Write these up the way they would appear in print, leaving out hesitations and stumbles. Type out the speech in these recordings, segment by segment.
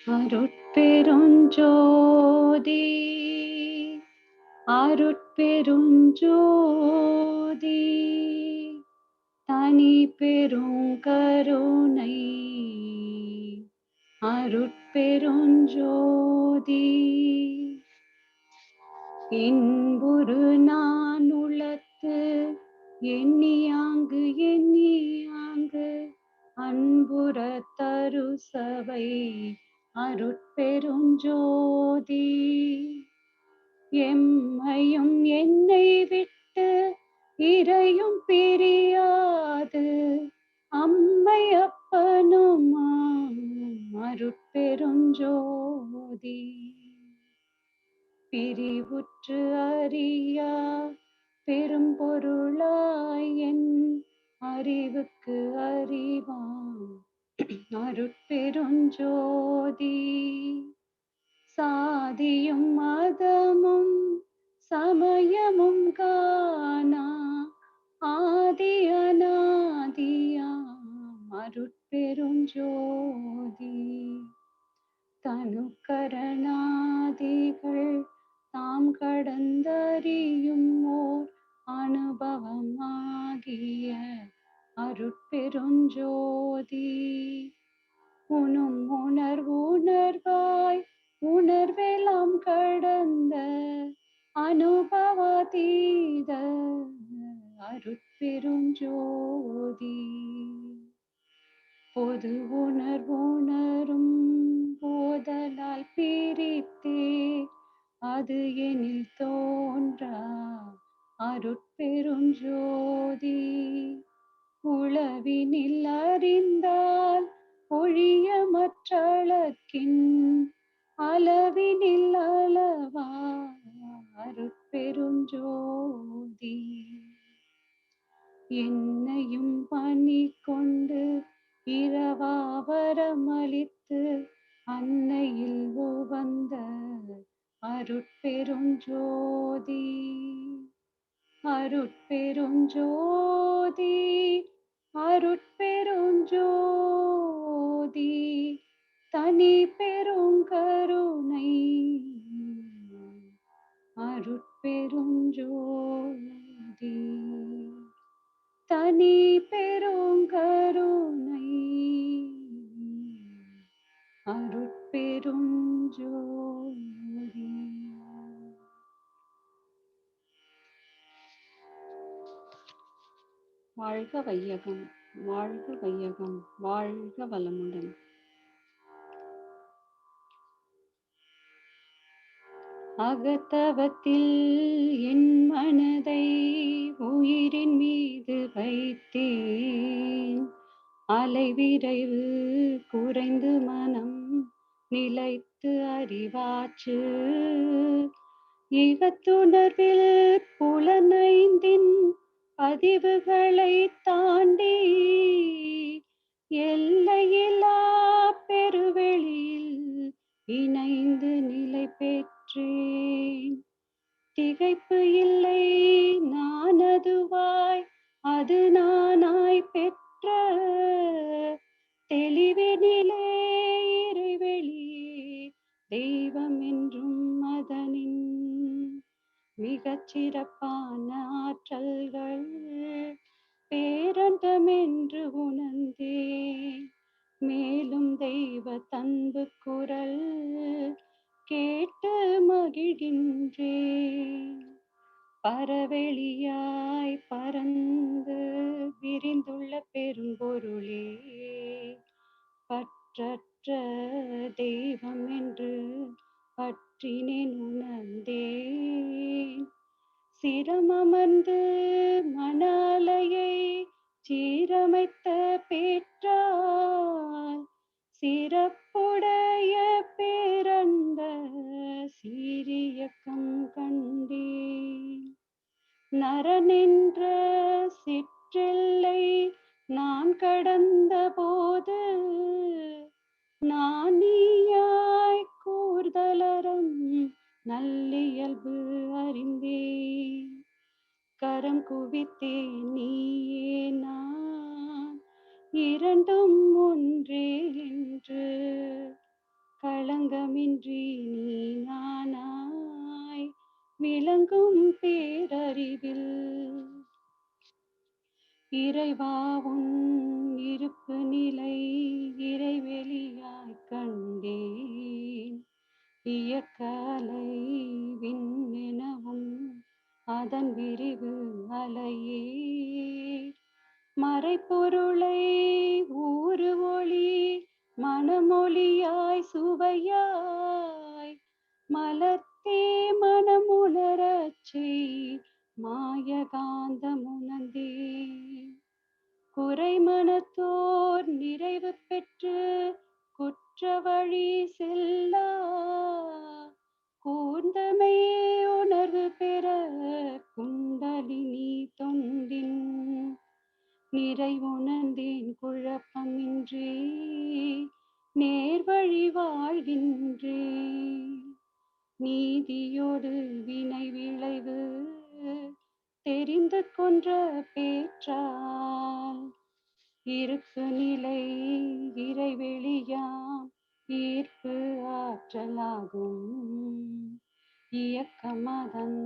அருட்பெருஞ்சோதி அருட்பெருஞ்சோதி தனி பெருங்கருணை அருட்பெருஞ்சோதி இன்புறு நான் உளத்து எண்ணியாங்கு அன்புற தரு சபை அருட்பெருஞ்சோதி எம்மையும் என்னை விட்டு இறையும் பிரியாது அம்மை அப்பனும் அருட்பெருஞ்சோதி பிரிவுற்று அறியா பெரும்பொருளாய் என் அறிவுக்கு அறிவாம் அருட்பெருஞ்சோதி சாதியும் மதமும் சமயமும் காணா ஆதி அநாதியாம் அருட்பெருஞ்சோதி தனுக்கரணாதிகள் தாம் கடந்தறியும் ஓர் அனுபவமாகிய அருட்பெருஞ்சோதி உணும் உணர்வாய் உணர்வெல்லாம் கடந்த அனுபவாதீத அருட்பெருஞ்சோதி பொது உணர்வுணரும் போதலால் பிரித்தே அது எனில் தோன்றா அருட்பெருஞ்சோதி உளவினில் அறிந்தால் ஒழிய மற்றளக்கின் அளவினில் அளவா அருட்பெருஞ்சோதி என்னையும் பணி கொண்டு இரவாவரமளித்து அன்னையில் உவந்த அருட்பெருஞ்சோதி அருட்பெருஞ்சோதி அருட்பெருஞ்சோதி தனி பெருங்கருணை அருட்பெருஞ்சோதி தனி பெருங்கருணை அருட்பெருஞ்சோதி. வாழ்க வையகம், வாழ்க வையகம், வாழ்க வளமுடன். அகத்தவத்தில் என் மனதை உயிரின் மீது வைத்தேன், அலைவிரைவு குறைந்து மனம் நிலைத்து அறிவாற்று இகத்துணர்வில் புலனைந்தின் பதிவுகளை தாண்டி எல்லையில்லா பெருவெளியில் இணைந்து நிலை பெற்றேன். திகைப்பு இல்லை, நான் அதுவாய் அது நானாய் பெற்ற தெளிவினிலே இறைவெளியே தெய்வம் என்றும் அதனின் மிகச் சிறப்பான ஆற்றல்கள் பேரண்டம் என்று உணர்ந்தேன். மேலும் தெய்வ தன்பு குரல் கேட்டு மகிழ்கின்றேன். பரவெளியாய் பறந்து விரிந்துள்ள பெரும்பொருளே, பற்றற்ற தெய்வம் என்று பற்றினேன் உணர்ந்தேன். சிரமமர்ந்து மணாலையை சீரமைத்த பெற்றால் சிறப்புடைய பேரண்ட சீரியக்கம் கண்டேன். நரனென்ற சிற்றெல்லை நான் கடந்த போது நான் நீயாய் கூர்தலரும் நல்லியல்பு அறிந்தேன். கரம் குவித்தேன் நீயே நான் இரண்டும் ஒன்றே என்று களங்கமின்றி நீ நானாய் விளங்கும் பேரறிவில் இறைவாவும் இருப்பு நிலை இறைவெளியாய் கண்டேன். இயற்கலை விண்ணெனவும் அதன் விரிவு அலையே மறைப்பொருளை ஊறு ஒளி மனமொழியாய் சுவையாய் மலர்த்தே மனமுணரச்சே மாயகாந்தமுணர்ந்தே குறைமனத்தோர் நிறைவு பெற்று குற்ற வழி செல்லா கூர்ந்தமே உணர்வு பெற குண்டலினி தொண்டின் நிறைவுணர்ந்தேன் குழப்பமின்றி நேர்வழி வாழ்கின்றேன். நீதியோடு வினை விளைவு தெரிந்து கொன்ற பேற்றால் இருப்பு நிலை இறைவெளியாம் ஈர்ப்பு ஆற்றலாகும். இயக்கமதன்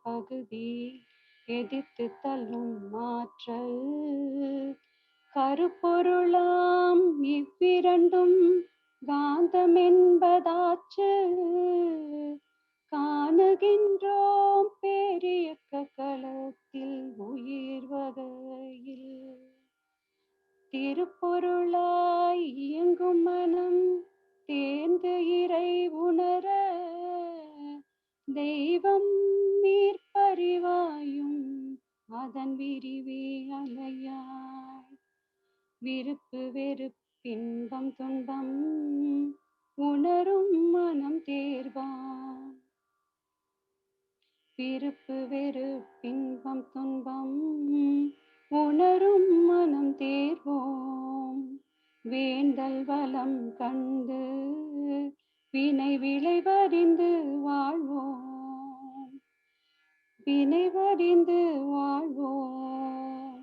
பகுதி எதிர்த்து தள்ளும் ஆற்றல் கருப்பொருளாம் இவ்விரண்டும் காந்தம் என்பதாச்சு காணுகின்றோம் பேரியக்க களத்தில் உயிர் வகையில் திருப்பொருளாய் இயங்கும் மனம் தேர்ந்து இறை உணர தெய்வம் மீட்பறிவாயும் அதன் விரிவே அலையாய் விருப்பு வெறுப்பின்பம் துன்பம் உணரும் மனம் தேர்வான். விருப்பு வெறுப்பின்பம் துன்பம் உணரும் மனம் தேர்வோம். வேண்டல் வளம் கண்டு வினை விளைவறிந்து வாழ்வோம். வினைவறிந்து வாழ்வோம்.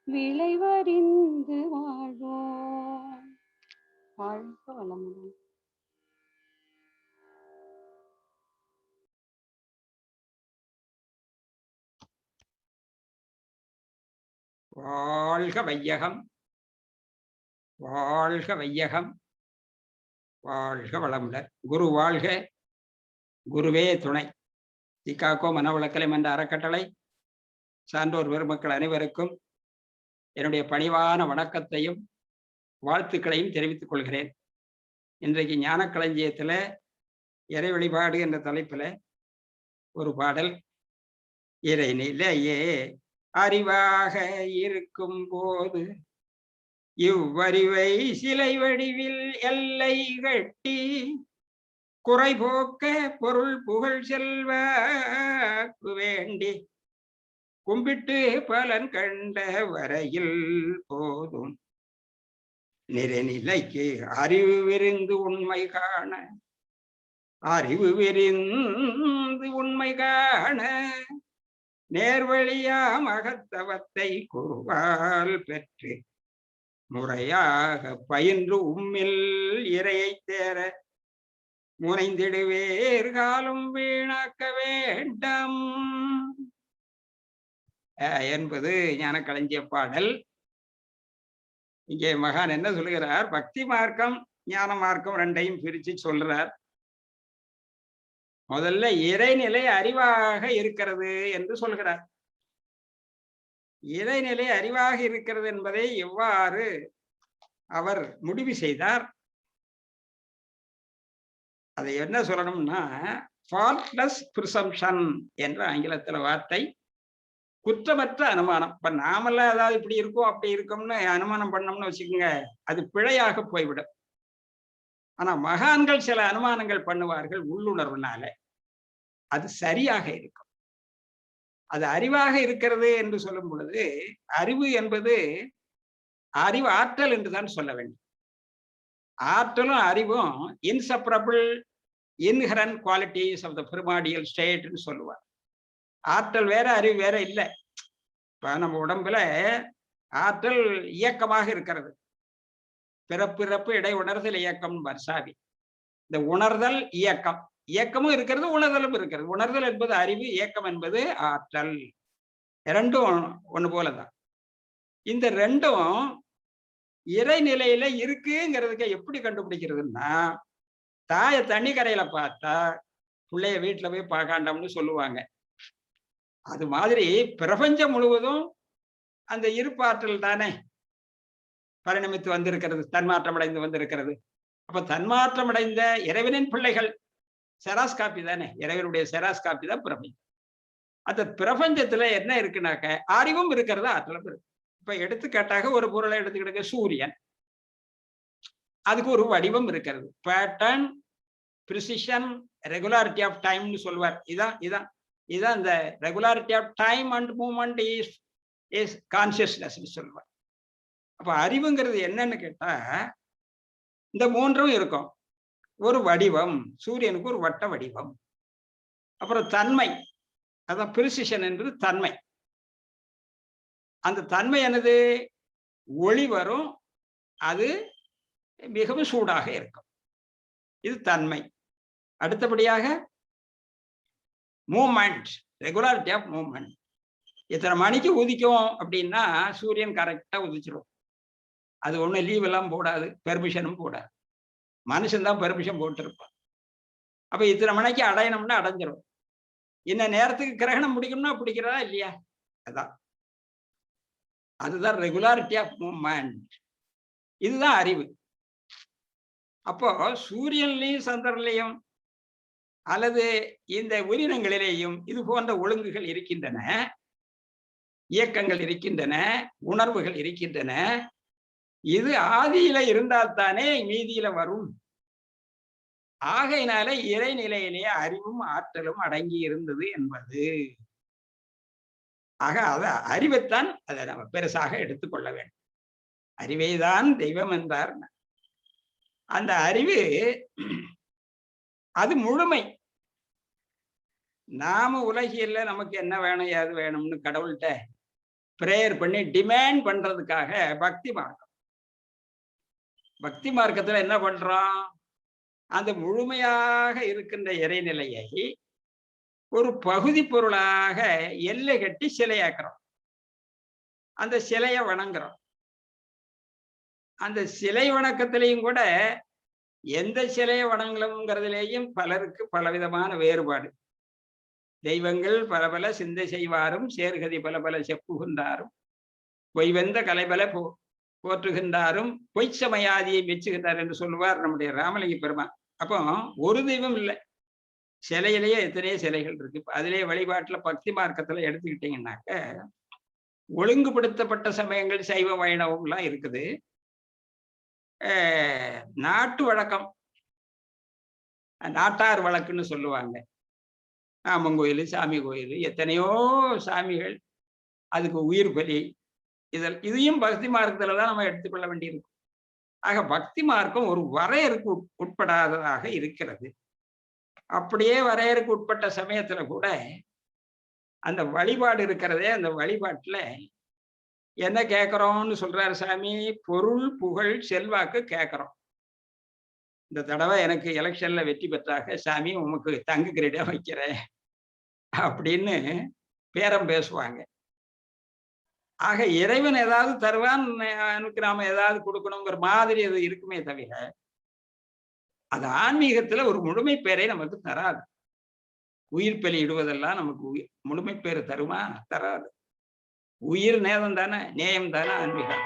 விளைவறிந்து வாழ்வோம். வாழ்க வளமுடன். வாழ்க வையகம், வாழ்க வையகம், வாழ்க வளமுடன். குரு வாழ்க, குருவே துணை. சிகாகோ மனவளக்கலை என்ற அறக்கட்டளை சான்றோர் பெருமக்கள் அனைவருக்கும் என்னுடைய பணிவான வணக்கத்தையும் வாழ்த்துக்களையும் தெரிவித்துக் கொள்கிறேன். இன்றைக்கு ஞானக்களஞ்சியத்தில் இறை வழிபாடு என்ற தலைப்பில் ஒரு பாடல். இறை நிலையே அறிவாக இருக்கும் போது இவ்வறிவை சிலை வடிவில் எல்லை கட்டி குறைபோக்க பொருள் புகழ் செல்வாக்கு வேண்டி கும்பிட்டு பலன் கண்ட வரையில் போதும் நிறைநிலைக்கு அறிவு விரிந்து உண்மை காண, அறிவு விரிந்து உண்மை காண நேர்வழியா மகத்தவத்தை குருவால் பெற்று முறையாக பயின்று உம்மில் இறையை தேர முனைந்திடுவேர் காலம் வீணாக்க வேண்டாம் என்பது ஞானக்களஞ்சிய பாடல். இங்கே மகான் என்ன சொல்லுகிறார்? பக்தி மார்க்கம் ஞான மார்க்கம் ரெண்டையும் பிரிச்சு சொல்றார். முதல்ல இறைநிலை அறிவாக இருக்கிறது என்று சொல்கிறார். இறைநிலை அறிவாக இருக்கிறது என்பதை எவ்வாறு அவர் முடிவு செய்தார்? அதை என்ன சொல்லணும்னா, ஃபால்ட்லெஸ் ப்ரிசம்ப்ஷன் என்ற ஆங்கிலத்துல வார்த்தை, குற்றமற்ற அனுமானம். இப்ப நாமெல்லாம் ஏதாவது இப்படி இருக்கும் அப்படி இருக்கும்னு அனுமானம் பண்ணோம்னு வச்சுக்கோங்க, அது பிழையாக போய்விடும். ஆனா மகான்கள் சில அனுமானங்கள் பண்ணுவார்கள் உள்ளுணர்வுனால, அது சரியாக இருக்கும். அது அறிவாக இருக்கிறது என்று சொல்லும் பொழுது, அறிவு என்பது அறிவு ஆற்றல் என்றுதான் சொல்ல வேண்டும். ஆற்றலும் அறிவும் inseparable inherent qualities of the primordial ஸ்டேட்னு சொல்லுவார். ஆற்றல் வேற அறிவு வேற இல்லை. இப்ப நம்ம உடம்புல ஆற்றல் இயக்கமாக இருக்கிறது. பிறப்பிறப்பு இடை உணர்தல் இயக்கம் வர்சாவி. இந்த உணர்தல் இயக்கம், இயக்கமும் இருக்கிறது, உணர்தலும் இருக்கிறது. உணர்தல் என்பது அறிவு, இயக்கம் என்பது ஆற்றல். இரண்டும் ஒண்ணு போலதான். இந்த ரெண்டும் இறைநிலையில இருக்குங்கிறதுக்கு எப்படி கண்டுபிடிக்கிறதுன்னா, தாய தண்ணி கரையில பார்த்தா பிள்ளைய வீட்டுல போய் பார்க்காண்டோம்னு சொல்லுவாங்க. அது மாதிரி பிரபஞ்சம் முழுவதும் அந்த இருப்பாற்றல் தானே பரிணமித்து வந்திருக்கிறது, தன்மாற்றம் அடைந்து வந்திருக்கிறது. அப்ப தன்மாற்றம் அடைந்த இறைவனின் பிள்ளைகள் செராஸ் காப்பி தானே, இறைவனுடைய செராஸ் காப்பி தான் பிரபஞ்சம். அந்த பிரபஞ்சத்துல என்ன இருக்குனாக்க அறிவும் இருக்கிறது, ஆற்றலும் இருக்கு. இப்ப எடுத்துக்காட்டாக ஒரு பொருளை எடுத்துக்கிட்டு சூரியன், அதுக்கு ஒரு வடிவம் இருக்கிறது. பேட்டர்ன், பிரிசிஷன், ரெகுலாரிட்டி ஆஃப் டைம்னு சொல்லுவார். இதான் இந்த regularity of time and movement is consciousness சொல்லுவார். அப்ப அறிவுங்கிறது என்னன்னு கேட்டா இந்த மூன்றும் இருக்கும். ஒரு வடிவம், சூரியனுக்கு ஒரு வட்ட வடிவம். அப்புறம் தன்மை, அதான் பிரிசிஷன் என்பது தன்மை. அந்த தன்மை என்னது? ஒளி வரும், அது மிகவும் சூடாக இருக்கும், இது தன்மை. அடுத்தபடியாக மூவ்மெண்ட், ரெகுலாரிட்டி ஆஃப் மூவ்மெண்ட். இத்தனை மணிக்கு உதிக்கும் அப்படின்னா சூரியன் கரெக்டா உதிச்சிடும். அது ஒண்ணு லீவ் எல்லாம் போடாது, பெர்மிஷனும் போடாது. மனுஷன் தான் பெர்மிஷன் போட்டிருப்பான். அப்ப இத்தனை மணிக்கு அடையணும்னா அடைஞ்சிடும். இந்த நேரத்துக்கு கிரகணம் பிடிக்கணும்னா பிடிக்கிறதா இல்லையா? அதுதான் ரெகுலாரிட்டி ஆஃப் மூவ்மெண்ட். இதுதான் அறிவு. அப்போ சூரியன்லையும் சந்திரன்லையும் அல்லது இந்த உயிரினங்களிலேயும் இது போன்ற ஒழுங்குகள் இருக்கின்றன, இயக்கங்கள் இருக்கின்றன, உணர்வுகள் இருக்கின்றன. இது ஆதியில இருந்தால்தானே மீதியில வரும். ஆகையினால இறைநிலையிலேயே அறிவும் ஆற்றலும் அடங்கி இருந்தது என்பது. ஆக அத அறிவைத்தான் அதை நம்ம பெருசாக எடுத்துக்கொள்ள வேண்டும். அறிவைதான் தெய்வம் என்றார். அந்த அறிவு அது முழுமை. நாம உலகியல்ல நமக்கு என்ன வேணும் ஏது வேணும்னு கடவுள்கிட்ட பிரேயர் பண்ணி டிமாண்ட் பண்றதுக்காக பக்தி மார்க்கம். பக்தி மார்க்கத்துல என்ன பண்றோம்? அந்த முழுமையாக இருக்கின்ற இறைநிலையை ஒரு பகுதி பொருளாக எல்லை கட்டி சிலையாக்குறோம். அந்த சிலையை வணங்குறோம். அந்த சிலை வணக்கத்திலையும் கூட எந்த சிலையை வணங்கலுங்கிறதுலேயும் பலருக்கு பலவிதமான வேறுபாடு. தெய்வங்கள் பல பல சிந்தை செய்வாரும், சேர்கதி பல பல செப்புகின்றாரும், பொய்வந்த கலைபல போற்றுகின்றாரும், பொய்ச்சமயாதியை மெச்சுகின்றார் என்று சொல்லுவார் நம்முடைய ராமலிங்க பெருமான். அப்போ ஒரு தெய்வம் இல்லை, சிலையிலேயே எத்தனையோ சிலைகள் இருக்கு. அதிலே வழிபாட்டுல பக்தி மார்க்கத்துல எடுத்துக்கிட்டீங்கன்னாக்க ஒழுங்குபடுத்தப்பட்ட சமயங்கள் சைவ வைணவம்லாம் இருக்குது. நாட்டு வழக்கம், நாட்டார் வழக்குன்னு சொல்லுவாங்க. ராமன் கோயில், சாமி கோயில், எத்தனையோ சாமிகள், அதுக்கு உயிர் பலி, இதையும் பக்தி மார்க்கத்துல தான் நம்ம எடுத்துக்கொள்ள வேண்டியிருக்கும். ஆக பக்தி மார்க்கம் ஒரு வரையறுக்கு உட்படாததாக இருக்கிறது. அப்படியே வரையறுக்கு உட்பட்ட சமயத்துல கூட அந்த வழிபாடு இருக்கிறதே, அந்த வழிபாட்டுல என்ன கேட்கிறோம்னு சொல்றாரு சாமி? பொருள், புகழ், செல்வாக்கு கேட்கிறோம். இந்த தடவை எனக்கு எலெக்ஷன்ல வெற்றி பெற்றாக சாமி உமக்கு தங்க கிரீடா வைக்கிறேன் அப்படின்னு பேரம் பேசுவாங்க. ஆக இறைவன் ஏதாவது தருவான், எனக்கு நாம ஏதாவது கொடுக்கணுங்கிற மாதிரி அது இருக்குமே தவிர அது ஆன்மீகத்துல ஒரு முழுமை பேரை நமக்கு தராது. உயிர் பலி இடுவதெல்லாம் நமக்கு முழுமை பேரு தருமா? தராது. உயிர் நேதம் தானே, நேயம் தானே ஆன்மீகம்.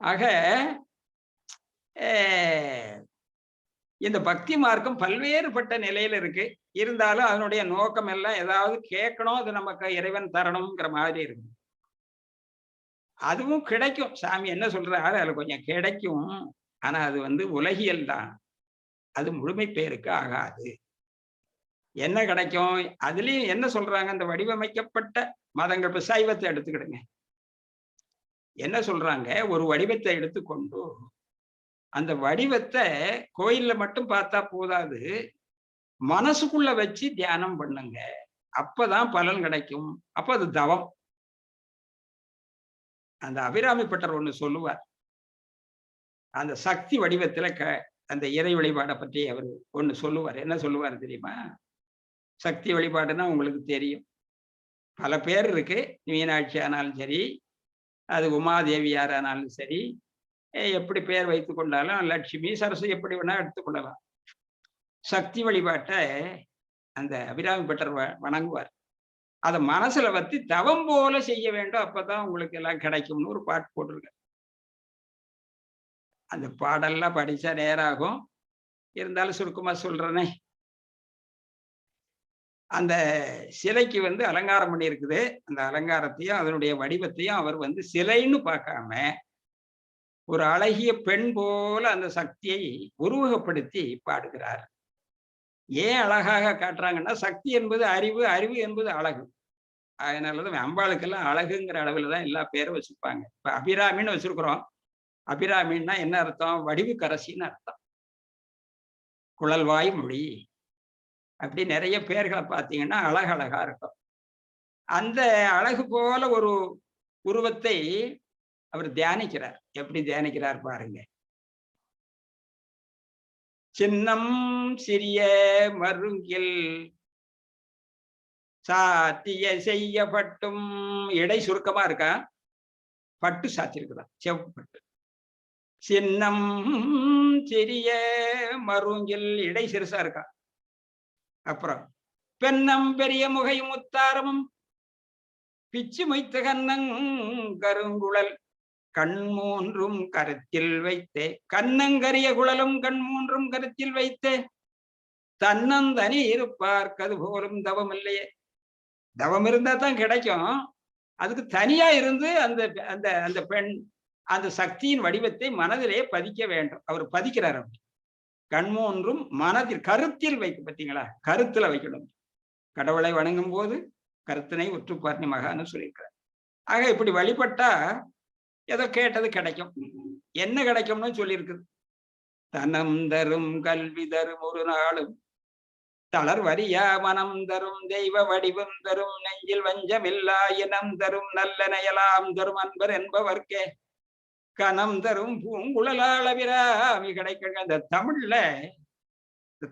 ஆக இந்த பக்தி மார்க்கம் பல்வேறுபட்ட நிலையில இருக்கு. இருந்தாலும் அதனுடைய நோக்கம் எல்லாம் ஏதாவது கேட்கணும், அது நமக்கு இறைவன் தரணுங்கிற மாதிரி இருக்கு. அதுவும் கிடைக்கும். சாமி என்ன சொல்றாரு, அதுல கொஞ்சம் கிடைக்கும். ஆனா அது உலகியல் தான், அது முழுமை பேருக்கு ஆகாது. என்ன கிடைக்கும்? அதுலயும் என்ன சொல்றாங்க, அந்த வடிவமைக்கப்பட்ட மதங்கள், இப்ப சைவத்தை எடுத்துக்கிடுங்க. என்ன சொல்றாங்க, ஒரு வடிவத்தை எடுத்துக்கொண்டு அந்த வடிவத்தை கோயில்ல மட்டும் பார்த்தா போதாது, மனசுக்குள்ள வச்சு தியானம் பண்ணுங்க அப்பதான் பலன் கிடைக்கும். அப்ப அது தவம். அந்த அபிராமி பட்டர் ஒண்ணு சொல்லுவார். அந்த சக்தி வடிவத்துல அந்த இறை வழிபாடை பற்றி அவர் ஒண்ணு சொல்லுவார். என்ன சொல்லுவார் தெரியுமா? சக்தி வழிபாடுன்னா உங்களுக்கு தெரியும். பல பேர் இருக்கு. மீனாட்சி ஆனாலும் சரி, அது உமாதேவியார் ஆனாலும் சரி, எப்படி பெயர் வைத்துக் கொண்டாலும் லட்சுமி, சரஸ்வதி எப்படி வேணா எடுத்துக்கொள்ளலாம். சக்தி வழிபாட்டை அந்த அபிராமி பட்டர் வணங்குவார். அதை மனசுல வச்சு தவம் போல செய்ய வேண்டும். அப்பதான் உங்களுக்கு எல்லாம் கிடைக்கும்னு ஒரு பாட்டு போட்டிருக்க. அந்த பாடல்லாம் படிச்சா நேராகும். இருந்தாலும் சுருக்கமா சொல்றேனே. அந்த சிலைக்கு அலங்காரம் பண்ணி இருக்குது. அந்த அலங்காரத்தையும் அதனுடைய வடிவத்தையும் அவர் சிலைன்னு பார்க்காம ஒரு அழகிய பெண் போல அந்த சக்தியை உருவகப்படுத்தி பாடுகிறார். ஏன் அழகாக காட்டுறாங்கன்னா, சக்தி என்பது அறிவு, அறிவு என்பது அழகு. அதனாலதான் அம்பாளுக்கெல்லாம் அழகுங்கிற அளவுல தான் எல்லா பேரும் வச்சிருப்பாங்க. இப்ப அபிராமின்னு வச்சிருக்கிறோம். அபிராமின்னா என்ன அர்த்தம்? வடிவு கரசின்னு அர்த்தம். குழல்வாய் மொழி அப்படி நிறைய பேர்களை பார்த்தீங்கன்னா அழகழகா இருக்கும். அந்த அழகு போல ஒரு உருவத்தை அவர் தியானிக்கிறார். எப்படி தியானிக்கிறார் பாருங்க. சின்னம் சிறிய மருங்கில் சாத்திய செய்யப்பட்டும், இடை சுருக்கமா இருக்கா, பட்டு சாத்திருக்குதான், செவப்பு பட்டு. சின்னம் சிறிய மருங்கில், இடை சிறுசா இருக்கா. அப்புறம் பெண்ணம் பெரிய முகை முத்தாரமும் பிச்சு மொய்த்த கண்ணங் கருங்குழல் கண் மூன்றும் கருத்தில் வைத்தே, கண்ணங்கரிய குழலும் கண் மூன்றும் கருத்தில் வைத்தே, தன்னந்தனி இருப்பார்க்கு அது போலும் தவம் இல்லையே. தவம் இருந்தா தான் கிடைக்கும். அதுக்கு தனியா இருந்து அந்த அந்த அந்த பெண் அந்த சக்தியின் வடிவத்தை மனதிலே பதிக்க வேண்டும். அவர் பதிக்கிறார். அப்படி கண்மூன்றும் மனதில் கருத்தில் வைக்க, பார்த்தீங்களா, கருத்துல வைக்கணும். கடவுளை வணங்கும் போது கருத்தினை உற்றுப்பார்னி மகான்னு சொல்லியிருக்கிறார். ஆக இப்படி வழிபட்டா ஏதோ கேட்டது கிடைக்கும். என்ன கிடைக்கும்னு சொல்லியிருக்குது. தனம் தரும் கல்வி தரும் ஒரு நாளும் தளர்வரியா மனம் தரும் தெய்வ வடிவம் தரும் நெஞ்சில் வஞ்சமில்லா இனம் தரும் நல்லனையலாம் தரும் அன்பர் என்பவர்க்கே கனம் தரும் பூங்குழலாளவிராமி கிடைக்க. அந்த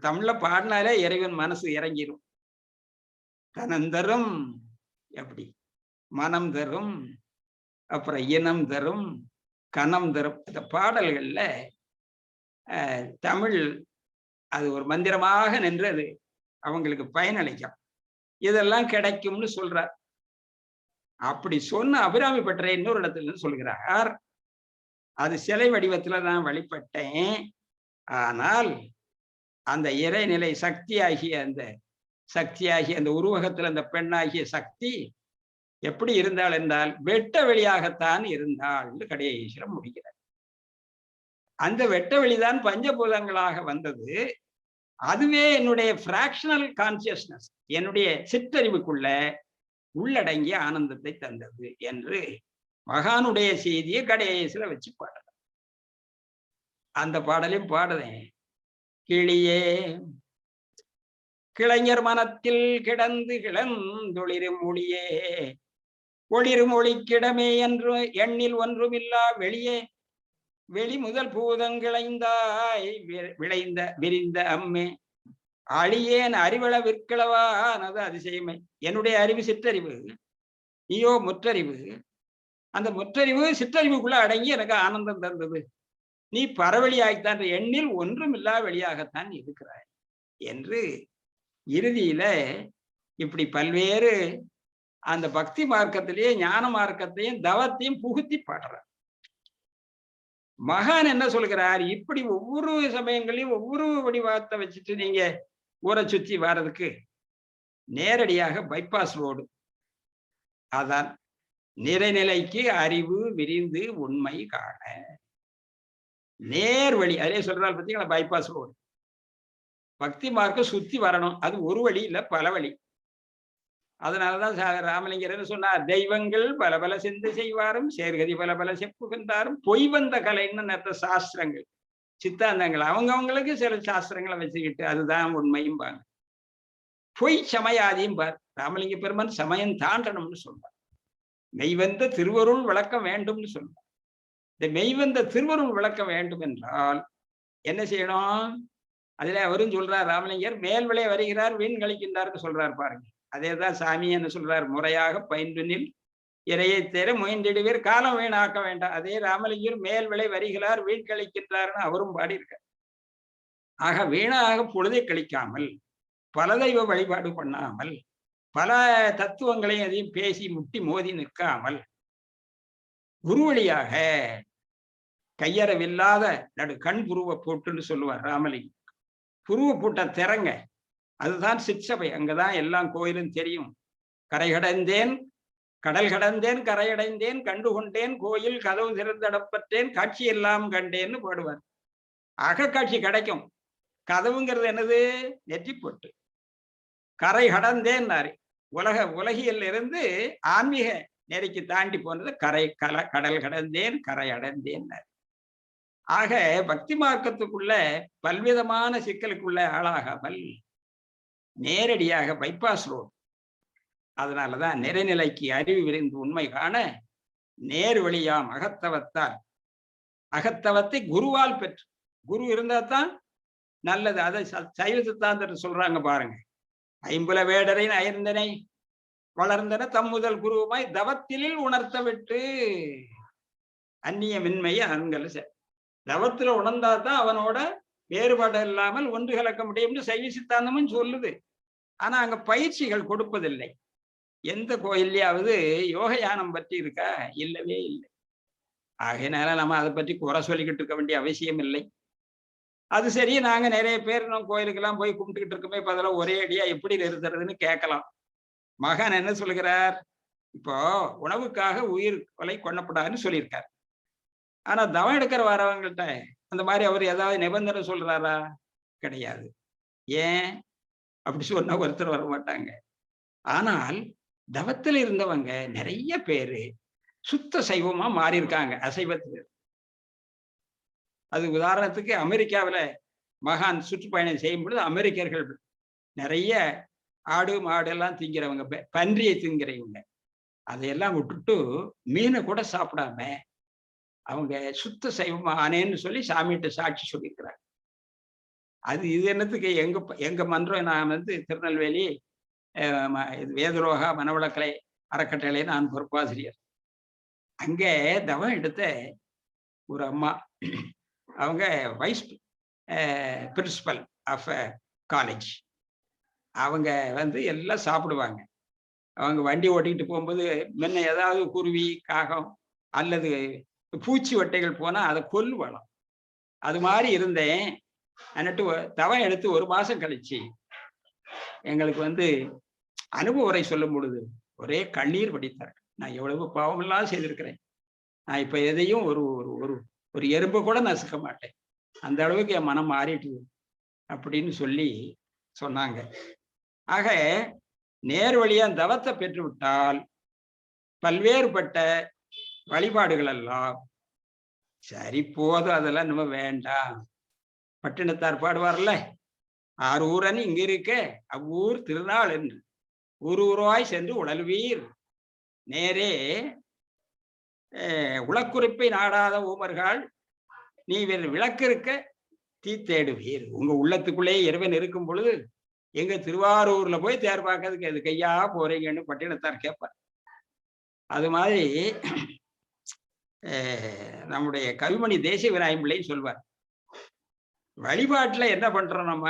தமிழ்ல பாடினாலே இறைவன் மனசு இறங்கிடும். கனம் தரும் எப்படி, மனம் தரும், அப்புறம் இனம் தரும், கனம் தரும். இந்த பாடல்கள்ல தமிழ் அது ஒரு மந்திரமாக நின்றது அவங்களுக்கு பயனளிக்கும். இதெல்லாம் கிடைக்கும்னு சொல்றார். அப்படி சொன்ன அபிராமி பட்டரை இன்னொரு இடத்துல சொல்கிறார், அது சிலை வடிவத்துல நான் வழிபட்டேன். ஆனால் அந்த இறைநிலை சக்தியாகிய அந்த உருவகத்துல அந்த பெண்ணாகிய சக்தி எப்படி இருந்தாள் என்றால் வெட்ட வெளியாகத்தான் இருந்தாள் என்று கடையீஸ்வரம் முடிக்கிறார். அந்த வெட்ட வெளிதான் பஞ்சபூதங்களாக வந்தது. அதுவே என்னுடைய பிராக்ஷனல் கான்சியஸ்னஸ், என்னுடைய சிற்றறிவுக்குள்ள உள்ளடங்கிய ஆனந்தத்தை தந்தது என்று மகானுடைய செய்தியை கடைசியில வச்சு பாடலாம். அந்த பாடலையும் பாடுறேன். கிளியே கிளைஞர் மனத்தில் கிடந்து கிளந்தொளிரும் ஒளியே, ஒளிரும் ஒளிக்கிடமே என்று எண்ணில் ஒன்றுமில்லா வெளியே, வெளி முதல் பூதங்கிளைந்தாய் விளைந்த விரிந்த அம்மே, அழியேன் அறிவள விற்களவானது அதிசயமே. என்னுடைய அறிவு சிற்றறிவு, நீயோ முற்றறிவு. அந்த முற்றறிவு சிற்றறிவுக்குள்ள அடங்கி எனக்கு ஆனந்தம் தந்தது. நீ பரவழியாய்த்தான், எண்ணில் ஒன்றும் இல்லா வெளியாகத்தான் இருக்கிறாய் என்று இறுதியில இப்படி பல்வேறு அந்த பக்தி மார்க்கத்திலேயே ஞான மார்க்கத்தையும் தவத்தையும் புகுத்தி பாடுறார். மகான் என்ன சொல்கிறார், இப்படி ஒவ்வொரு சமயங்களையும் ஒவ்வொரு வடிவத்தை வச்சுட்டு நீங்க ஊரை சுற்றி வர்றதுக்கு நேரடியாக பைபாஸ் ரோடு, அதான் நிறைநிலைக்கு அறிவு விரிந்து உண்மை காண நேர் வழி. அதே சொல்றாரு பார்த்தீங்களா, பைபாஸ் ரோடு. பக்தி மார்க்கம் சுத்தி வரணும், அது ஒரு வழி இல்ல பல வழி. அதனாலதான் ராமலிங்கர் சொன்னார், தெய்வங்கள் பல பல சிந்தை செய்வாரும் சேர்கதி பல பல செப்புகின்றாரும் பொய் வந்த கலைன்னு நேரத்த சாஸ்திரங்கள் சித்தாந்தங்கள் அவங்கவுங்களுக்கு சில சாஸ்திரங்களை வச்சுக்கிட்டு அதுதான் உண்மையும் பாங்க. பொய் சமயாதியும் பார். ராமலிங்க பெருமான் சமயம் தாண்டணும்னு சொல்றார். மெய்வந்த திருவருள் விளக்கம் வேண்டும்னு சொல்றார். இந்த மெய்வந்த திருவருள் விளக்கம் வேண்டும் என்றால் என்ன செய்யணும்? அதுல அவரும் சொல்றார், ராமலிங்கர் மேல் விளை வருகிறார் வீண் கழிக்கின்றார்னு சொல்றார் பாருங்க. அதேதான் சாமி என்ன சொல்றார், முறையாக பயின்றுனில் இறையை தேர முயன்றிடுவீர் காலம் வீணாக்க வேண்டாம். அதே ராமலிங்கர் மேல் விளை வருகிறார் வீண் கழிக்கின்றார்னு அவரும் பாடியிருக்கார். ஆக வீணாக பொழுதை கழிக்காமல், பல தெய்வ வழிபாடு பண்ணாமல், பல தத்துவங்களையும் அதையும் பேசி முட்டி மோதி நிற்காமல், குரு வழியாக கையறவில்லாத நடு கண் புருவ போட்டுன்னு சொல்லுவார் ராமலிங்கம். புருவ பூட்ட திறங்க, அதுதான் சிற்சபை. அங்கதான் எல்லாம் கோயிலும் தெரியும். கரை கடந்தேன் கடல் கடந்தேன் கரையடைந்தேன் கண்டு கொண்டேன் கோயில் கதவு திறந்தடப்பற்றேன் காட்சி எல்லாம் கண்டேன்னு பாடுவார். அகக்காட்சி கிடைக்கும். கதவுங்கிறது என்னது? நெற்றி போட்டு. கரை கடந்தேன் உலகியல் இருந்து ஆன்மீக நெறிக்கு தாண்டி போனது கடல் கடந்தேன் கரை அடைந்தேன். ஆக பக்தி மார்க்கத்துக்குள்ள பல்விதமான சிக்கலுக்குள்ள ஆளாகாமல் நேரடியாக பைபாஸ் ரோடு. அதனாலதான் நிறைநிலைக்கு அறிவு விரிந்து உண்மை காண நேர் வழியாம் அகத்தவத்தால், அகத்தவத்தை குருவால் பெற்று. குரு இருந்தா தான் நல்லது. அதை சைவ சித்தாந்தர் சொல்றாங்க பாருங்க. ஐம்புல வேடரின் அயர்ந்தனை வளர்ந்தன தம் முதல் குருவுமாய் தவத்திலில் உணர்த்த விட்டு. அந்நிய மின்மையை அருங்கல் தவத்துல உணர்ந்தாதான் அவனோட வேறுபாடு இல்லாமல் ஒன்று கலக்க முடியும்னு சைவ சித்தாந்தமும் சொல்லுது. ஆனா அங்க பயிற்சிகள் கொடுப்பதில்லை. எந்த கோயில்லையாவது யோக யானம் பற்றி இருக்கா? இல்லவே இல்லை. ஆகையினால நம்ம அதை பற்றி குறை சொல்லிக்கிட்டு இருக்க வேண்டிய அவசியம் இல்லை. அது சரி, நாங்க நிறைய பேர் நம்ம கோயிலுக்கெல்லாம் போய் கும்பிட்டுக்கிட்டு இருக்கோமே, இப்ப அதெல்லாம் ஒரே அடியா எப்படி நிறுத்துறதுன்னு கேட்கலாம். மகான் என்ன சொல்கிறார்? இப்போ உணவுக்காக உயிர் கொலை கொல்லப்படாதுன்னு சொல்லியிருக்கார். ஆனா தவம் எடுக்கிற வரவங்கள்ட்ட அந்த மாதிரி அவர் ஏதாவது நிபந்தனை சொல்றாரா? கிடையாது. ஏன் அப்படி சொன்னா ஒருத்தர் வர மாட்டாங்க. ஆனால் தவத்தில் இருந்தவங்க நிறைய பேரு சுத்த சைவமா மாறி இருக்காங்க அசைவத்துல. அது உதாரணத்துக்கு அமெரிக்காவில மகான் சுற்றுப்பயணம் செய்யும் பொழுது அமெரிக்கர்கள் நிறைய ஆடு மாடு எல்லாம் திங்கிறவங்க, பன்றியை திங்கிறவங்க, அதையெல்லாம் விட்டுட்டு மீனை கூட சாப்பிடாம அவங்க சுத்த சைவமா ஆனேன்னு சொல்லி சாமிகிட்ட சாட்சி சொல்லியிருக்கிறாங்க. அது இது என்னத்துக்கு? எங்க மன்றம், நான் திருநெல்வேலி வேதரோகா மனவளக்கலை அறக்கட்டளை நான் பொறுப்பாசிரியர். அங்கே தவம் எடுத்த ஒரு அம்மா, அவங்க வைஸ் பிரின்சிபல் ஆஃப் காலேஜ். அவங்க எல்லாம் சாப்பிடுவாங்க. அவங்க வண்டி ஓட்டிக்கிட்டு போகும்போது முன்ன ஏதாவது குருவி காகம் அல்லது பூச்சி வட்டைகள் போனா அதை கொல்லுவலாம். அது மாதிரி இருந்தேன். அன்னிட்டு தவம் எடுத்து 1 மாசம் கழிச்சு எங்களுக்கு அனுபவ உரை சொல்லும் பொழுது ஒரே கண்ணீர் வடித்தார். நான் எவ்வளவு பாவமெல்லாம் செய்திருக்கிறேன். நான் இப்ப எதையும் ஒரு ஒரு ஒரு எறும்பு கூட நசுக்க மாட்டேன். அந்த அளவுக்கு என் மனம் மாறிட்டு அப்படின்னு சொல்லி சொன்னாங்க. ஆக நேர் வழியா தவத்தை பெற்றுவிட்டால் பல்வேறுபட்ட வழிபாடுகள் எல்லாம் சரி போதும், அதெல்லாம் நம்ம வேண்டாம். பட்டினத்தார் பாடுவார்ல, ஆறு ஊரன் இங்க இருக்க அவ்வூர் திருநாள் என்று ஊராய் சென்று உழல்வீர் நேரே உலக்குறிப்பை நாடாத ஊமர்கள் நீ விளக்கு இருக்க தீ தேடுவீர். உங்க உள்ளத்துக்குள்ளே இறைவன் இருக்கும் பொழுது எங்க திருவாரூர்ல போய் தேர் பார்க்கறதுக்கு எது கையா போறீங்கன்னு பட்டினத்தார் கேட்பார். அது மாதிரி நம்முடைய கவிமணி தேசிய விநாயகம் பிள்ளையும் சொல்வார், வழிபாட்டுல என்ன பண்றோம் நம்ம?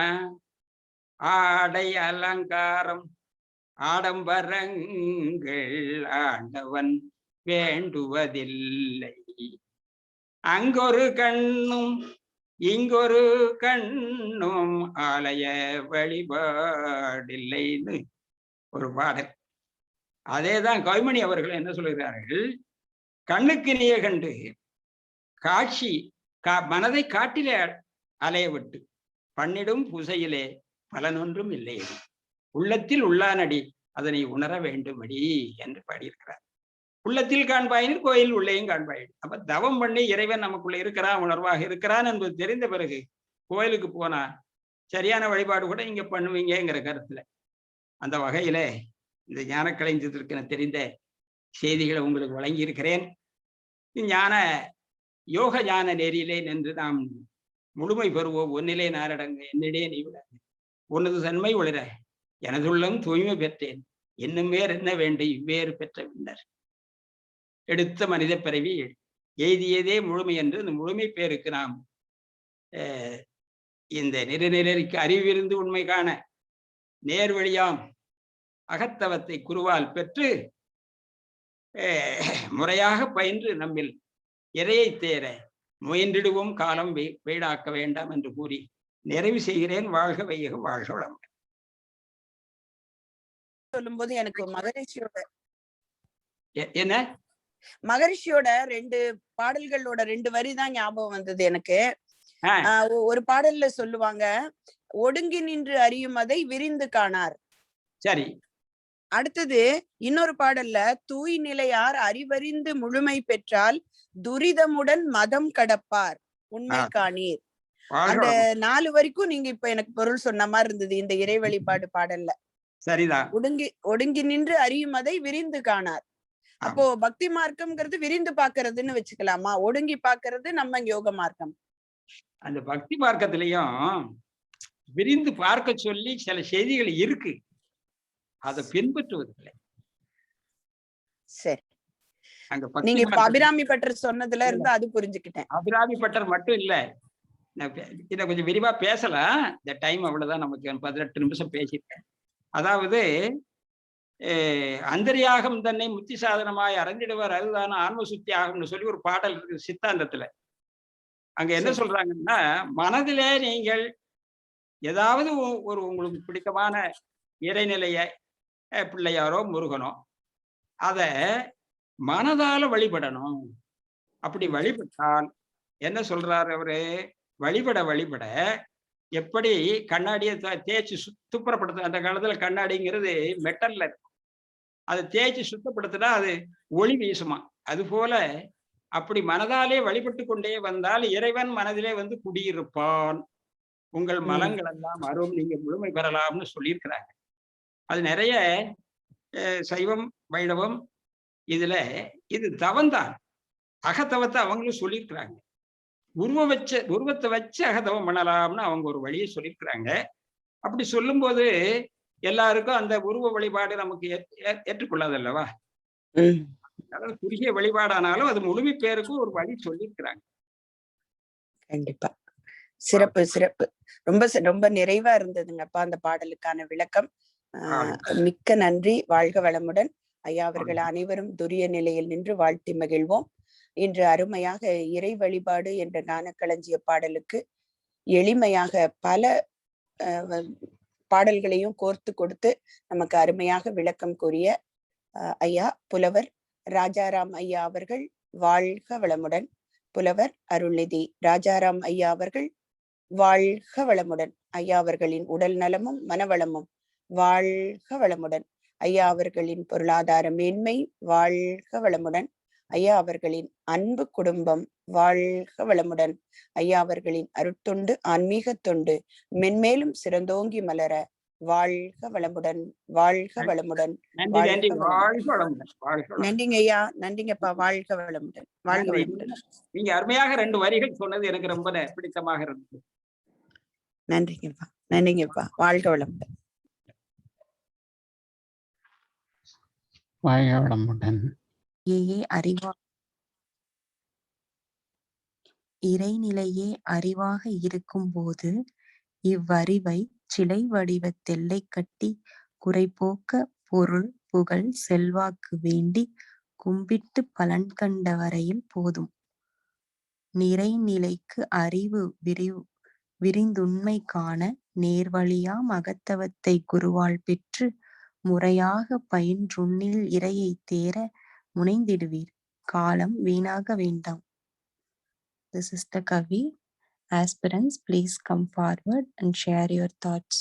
ஆடை அலங்காரம் ஆடம்பரங்கள் ஆண்டவன் வேண்டுவதில்லை, அங்கொரு கண்ணும் இங்கொரு கண்ணும் ஆலய வழிபாடில்லைன்னு ஒரு பாடல். அதேதான் கவிமணி அவர்கள் என்ன சொல்கிறார்கள், கண்ணுக்கு நீய கண்டு காட்சி மனதை காட்டிலே அலைய விட்டு பண்ணிடும் பூசையிலே பலனொன்றும் இல்லை, உள்ளத்தில் உள்ளானடி அதனை உணர வேண்டுமடி என்று பாடியிருக்கிறார். உள்ளத்தில் காண்பாயினில் கோயில் உள்ளேயும் காண்பாயின். அப்ப தவம் பண்ணி இறைவன் நமக்குள்ள இருக்கிறான், உணர்வாக இருக்கிறான் என்பது தெரிந்த பிறகு கோயிலுக்கு போனா சரியான வழிபாடு கூட இங்க பண்ணுவீங்கிற கருத்துல அந்த வகையில இந்த ஞானக்களஞ்சியத்திற்கு நான் தெரிந்த செய்திகளை உங்களுக்கு வழங்கி இருக்கிறேன். ஞான யோக ஞான நெறியிலே நின்று நாம் முழுமை பெறுவோம். ஒன்னிலே நாரடங்கு என்னிடே நீ விட உனது தன்மை ஒளிர எனதுள்ளம் தூய்மை பெற்றேன் என்னும் வேறு என்ன வேண்டும் இவ்வேறு பெற்ற பின்னர் எடுத்த மனித பிறவி எய்தியதே முழுமை என்று இந்த முழுமை பேருக்கு நாம் இந்த நிறநெறிக்கு அறிவிருந்து உண்மை காண நேர்வழியாம் அகத்தவத்தை குருவால் பெற்று முறையாக பயின்று நம்மில் இறையை தேர முயன்றிடுவோம். காலம் வீடாக்க வேண்டாம் என்று கூறி நிறைவு செய்கிறேன். வாழ்க வையகம், வாழ்க வளம். சொல்லும்போது எனக்கு மகரிஷியோட என்ன மகரிஷியோட 2 பாடல்களோட 2 வரி தான் ஞாபகம் வந்தது எனக்கு. ஒரு பாடல்ல சொல்லுவாங்க, ஒடுங்கி நின்று அறியும் அதை விரிந்து காணார். சரி. அடுத்தது இன்னொரு பாடல்ல, தூய் நிலையார் அறிவறிந்து முழுமை பெற்றால் துரிதமுடன் மதம் கடப்பார் உண்மை காணீர். அந்த 4 வரைக்கும் நீங்க இப்ப எனக்கு பொருள் சொன்ன மாதிரி இருந்தது இந்த இறை வழிபாடு பாடல்ல. சரிதான். ஒடுங்கி நின்று அறியும் அதை விரிந்து காணார். அப்போ பக்தி மார்க்கம்ங்கிறது விரிந்து பாக்குறதுன்னு வச்சுக்கலாமா? ஒடுங்கி பாக்குறது நம்ம யோக மார்க்கம். அந்த பக்தி மார்க்கத்திலையும் விரிந்து பார்க்க சொல்லி சில செய்திகள் இருக்கு, அதை பின்பற்றுவதில்லை. சரி, நீங்க இப்ப அபிராமி பட்டர் சொன்னதுல இருந்து அது புரிஞ்சுக்கிட்டேன். அபிராமி பட்டர் மட்டும் இல்ல, இதை கொஞ்சம் விரிவா பேசலாம். இந்த டைம் அவ்வளவுதான், நமக்கு 18 நிமிஷம் பேசிட்டேன். அதாவது அந்தரியாகம் தன்னை முத்தி சாதனமாய் அறிந்திடுவார் அதுதான் ஆன்ம சுத்தி ஆகும்னு சொல்லி ஒரு பாடல் இருக்கு சித்தாந்தத்துல. அங்க என்ன சொல்றாங்கன்னா, மனதிலே நீங்கள் ஏதாவது ஒரு உங்களுக்கு பிடித்தமான இறைநிலைய பிள்ளையாரோ முருகனோ அத மனதால வழிபடணும். அப்படி வழிபட்டால் என்ன சொல்றாரு அவரு, வழிபட வழிபட எப்படி கண்ணாடியை தேய்ச்சி சுத்தப்படுத்த, அந்த காலத்துல கண்ணாடிங்கிறது மெட்டல்ல இருக்கும், அதை தேய்ச்சி சுத்தப்படுத்தினா அது ஒளி வீசுமா. அது போல அப்படி மனதாலே வழிபட்டு கொண்டே வந்தால் இறைவன் மனதிலே வந்து குடியிருப்பான், உங்கள் மலங்கள் எல்லாம் அரும், நீங்க முழுமை பெறலாம்னு சொல்லியிருக்கிறாங்க. அது நிறைய சைவம் வைணவம் இதுல இது தவம்தான், அகத்தவத்தை அவங்களும் சொல்லியிருக்கிறாங்க. உருவத்தை வச்சு அகத்தவம் பண்ணலாம்னு அவங்க ஒரு வழியை சொல்லியிருக்கிறாங்க. அப்படி சொல்லும்போது எல்லாருக்கும் அந்த உருவ வழிபாடு நமக்கு ஏற்றுக்கொள்ளாது அல்லவா? அதாவது குறுகிய வழிபாடானாலும் அது முழுமை பேருக்கும் ஒரு வழி சொல்லியிருக்கிறாங்க. கண்டிப்பா. சிறப்பு சிறப்பு. ரொம்ப ரொம்ப நிறைவா இருந்ததுங்கப்பா அந்த பாடலுக்கான விளக்கம். மிக்க நன்றி. வாழ்க வளமுடன். ஐயா அவர்கள் அனைவரும் துரிய நிலையில் நின்று வாழ்த்தி மகிழ்வோம். இன்று அருமையாக இறை வழிபாடு என்ற ஞானக்களஞ்சிய பாடலுக்கு எளிமையாக பல பாடல்களையும் கோர்த்து கொடுத்து நமக்கு அருமையாக விளக்கம் கூறிய ஐயா புலவர் ராஜாராம் ஐயா அவர்கள் வாழ்க வளமுடன். புலவர் அருள்நிதி ராஜாராம் ஐயா அவர்கள் வாழ்க வளமுடன். ஐயா அவர்களின் உடல் நலமும் மனவளமும் வாழ்க வளமுடன். ஐயா அவர்களின் பொருளாதார மேன்மை வாழ்க வளமுடன். ஐயா அவர்களின் அன்பு குடும்பம் வாழ்க வளமுடன். ஐயா அவர்களின் அருட்தொண்டு ஆன்மீக தொண்டு மென்மேலும் சிறந்தோங்கி மலர வாழ்க வளமுடன். வாழ்க வளமுடன். நன்றிங்க ஐயா. நன்றிங்கப்பா. வாழ்க வளமுடன். வாழ்க வளமுடன். நீங்க அருமையாக 2 வரிகள் சொன்னது எனக்கு ரொம்ப பிடித்தமாக இருந்தது. நன்றிங்கப்பா. நன்றிங்கப்பா. வாழ்க வளமுடன். வாழ்க வளமுடன். இறைநிலையே அறிவாக இருக்கும் போது இவ்வறிவை சிலை வடிவத்தெல்லை கட்டி குறைபோக்க பொருள் புகழ் செல்வாக்கு வேண்டி கும்பிட்டு பலன் கண்ட வரையில் போதும். நிறைநிலைக்கு அறிவு விரிந்துண்மை காண நேர்வழியாம் அகத்தவத்தை குருவால் பெற்று முறையாக பயின்றுண்ணில் இறையை தேர முனைந்திடுவீர். காலம் வீணாக வேண்டாம். This is the Kavi. Aspirants, please come forward and share your thoughts.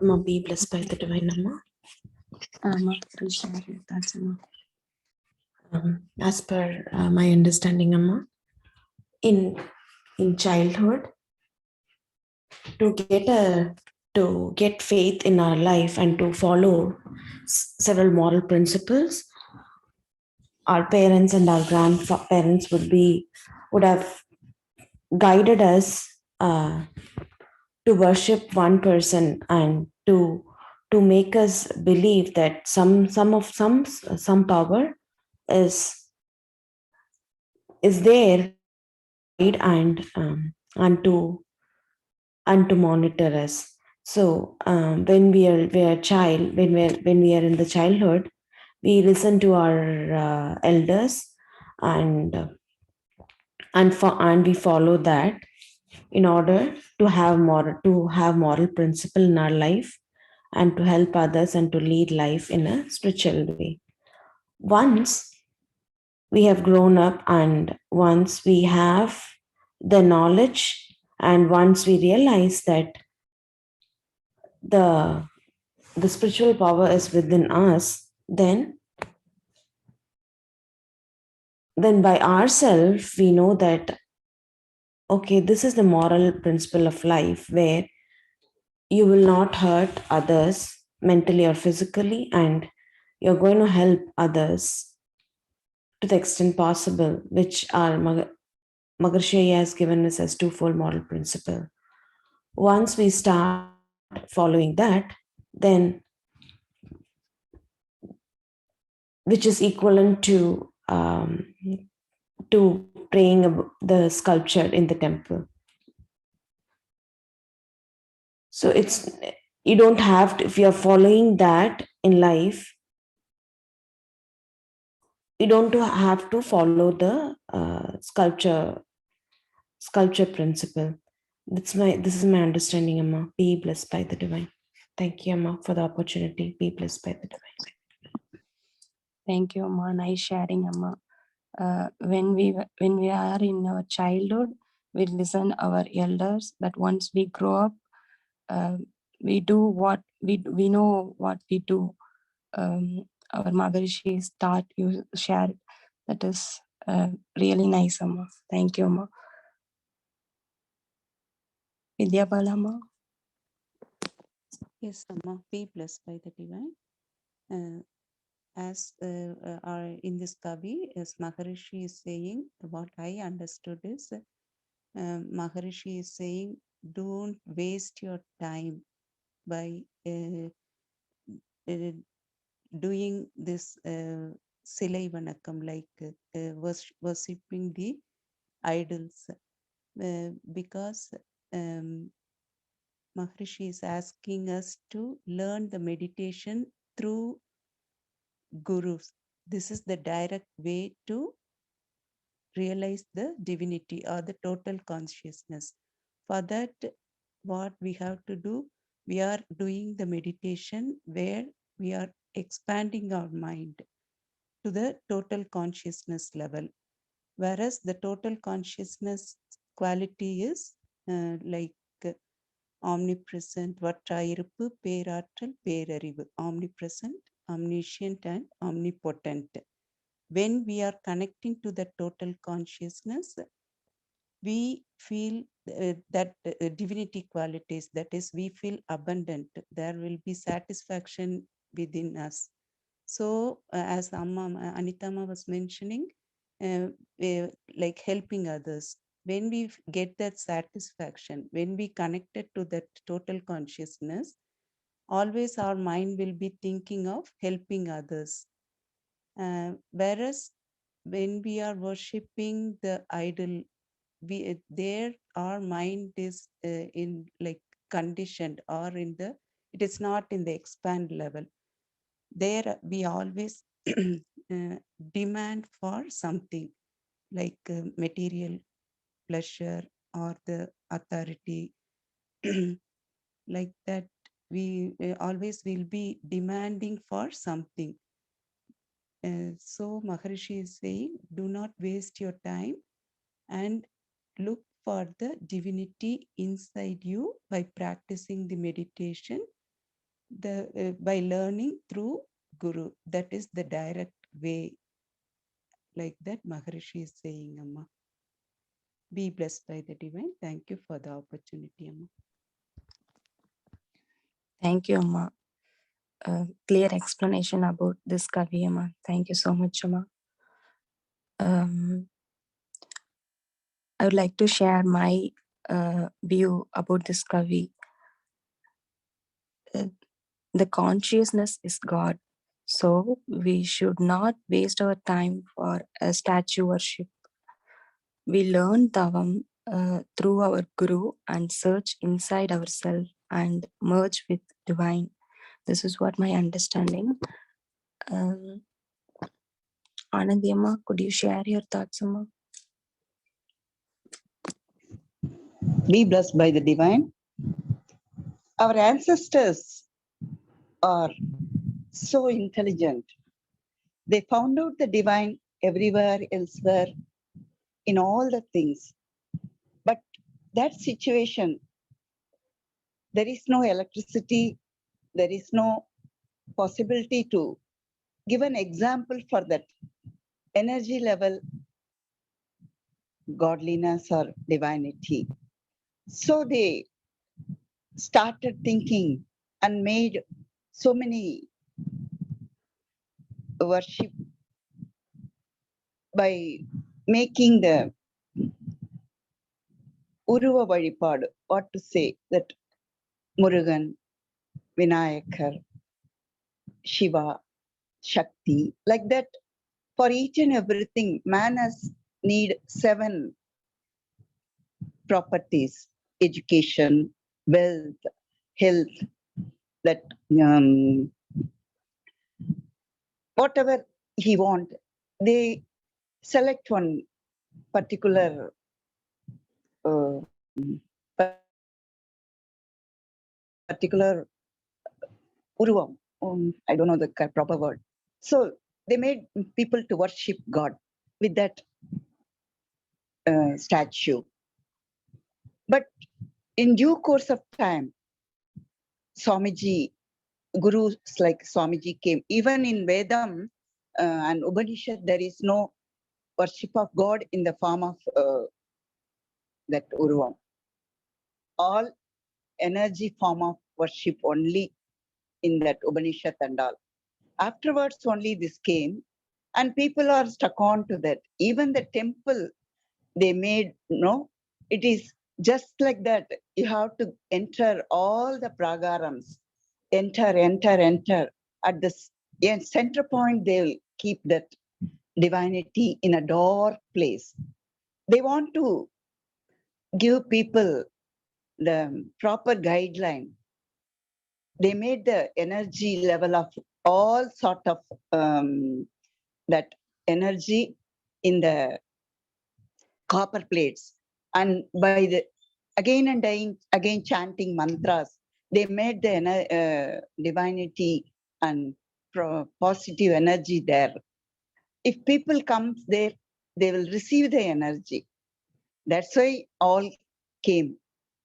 Amma, be blessed by the divine Amma. Amma, please share your thoughts, Amma. As per my understanding, Amma, in childhood, to get faith in our life and to follow several moral principles, our parents and our grandparents would have guided us to worship one person and to make us believe that some power is there and to monitor us. So when we are child when we are in the childhood, we listen to our elders and and we follow that in order to have moral principle in our life and to help others and to lead life in a spiritual way. Once we have grown up and once we have the knowledge and once we realize that the spiritual power is within us, then by ourselves we know that okay, this is the moral principle of life where you will not hurt others mentally or physically, and you're going to help others to the extent possible, which our Magarshi has given us as twofold moral principle. Once we start following that, then which is equivalent to praying the sculpture in the temple. So it's you don't have to, if you're following that in life, you don't have to follow the sculpture principle. This is my understanding, Amma. Be blessed by the divine. Thank you, Amma, for the opportunity. Be blessed by the divine. Thank you, Amma. Nice sharing, Amma. When we are in our childhood, we listen our elders. But once we grow up, we do what we know what we do. Our Maharishis taught you shared. That is really nice, Amma. Thank you, Amma. Vidya Balama. Yes, Amma, be blessed by the divine. As are in this Kavi, as Maharishi is saying, what I understood is Maharishi is saying, don't waste your time by doing this Silai Vanakam, like worshipping the idols, because Maharishi is asking us to learn the meditation through gurus. This is the direct way to realize the divinity or the total consciousness. For that, what we have to do, we are doing the meditation where we are expanding our mind to the total consciousness level. Whereas the total consciousness quality is like omnipresent, வற்றாயிருப்பு, பேராற்றல், பேரறிவு, omnipresent, omniscient, and omnipotent. When we are connecting to the total consciousness, we feel that divinity qualities, that is, we feel abundant. There will be satisfaction within us. So as Anitama was mentioning, like helping others, when we get that satisfaction, when we connected to that total consciousness, always our mind will be thinking of helping others. Whereas when we are worshipping the idol, there our mind is in like conditioned, or in the, it is not in the expand level. There we always demand for something like material pleasure or the authority. Like that, we always will be demanding for something. So Maharishi is saying, do not waste your time and look for the divinity inside you by practicing the meditation, by learning through Guru. That is the direct way. Like that Maharishi is saying, Amma. Be blessed by the divine. Thank you for the opportunity, Amma. Thank you, Amma. Clear explanation about this Kavi, Amma. Thank you so much, Amma. I would like to share my view about this Kavi. The consciousness is God. So we should not waste our time for a statue worship. We learn Tavam through our Guru and search inside ourselves and merge with divine. This is what my understanding. Anandi Amma, could you share your thoughts, Amma? Be blessed by the divine. Our ancestors are so intelligent. They found out the divine everywhere, elsewhere, in all the things. But that situation, there is no electricity, there is no possibility to give an example for that energy level, godliness or divinity. So they started thinking and made so many worship by making the Uruva Vazhipaadu, what to say, that Murugan, Vinayakar, Shiva, Shakti, like that. For each and everything, man has need 7 properties: education, wealth, health, that whatever he want, they select one particular particular uruvam. I don't know the proper word. So they made people to worship God with that statue. But in due course of time, Swamiji, gurus like Swamiji came. Even in Vedam and Upanishad, there is no worship of God in the form of that uruvam. All energy form of worship only in that Upanishad and all. Afterwards, only this came, and people are stuck on to that. Even the temple they made, it is just like that. You have to enter all the pragarams, enter. At the center point, they'll keep that divinity in a dark place. They want to give people the proper guideline. They made the energy level of all sort of that energy in the copper plates, and by the again and again chanting mantras, they made the divinity and positive energy there. If people comes there, they will receive the energy. That's why all came.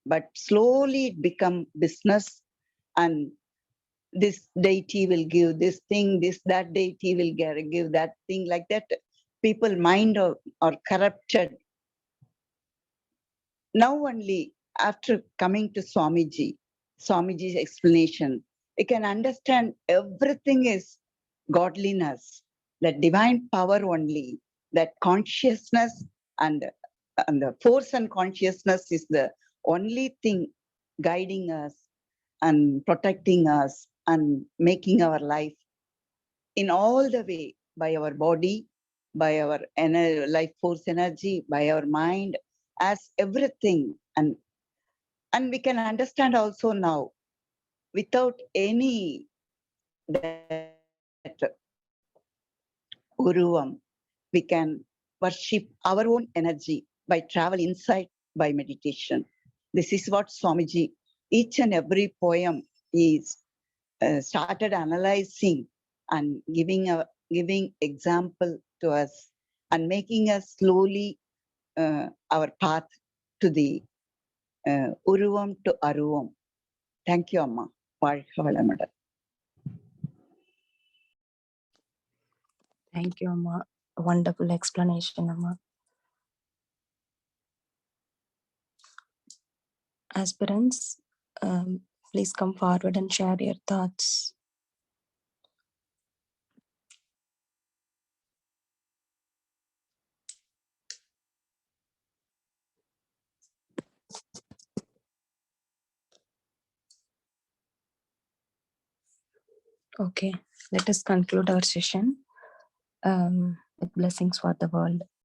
But slowly it become business, and this deity will give this thing, that deity will give that thing, like that. People mind are corrupted. Now only after coming to Swamiji's explanation, you can understand everything is godliness, that divine power only, that consciousness and the force and consciousness is the only thing guiding us and protecting us and making our life in all the way, by our body, by our life force energy, by our mind, as everything. And we can understand also now, without any that uruvam, we can worship our own energy by travel inside, by meditation. This is what Swamiji, each and every poem is started analyzing and giving example to us and making us slowly our path to the uruvam to aruvam. Thank you, Amma. வாழ்க வளமுடன். Thank you, Amma. a wonderful explanation, Amma. Aspirants, please come forward and share your thoughts. Okay, let us conclude our session with blessings for the world.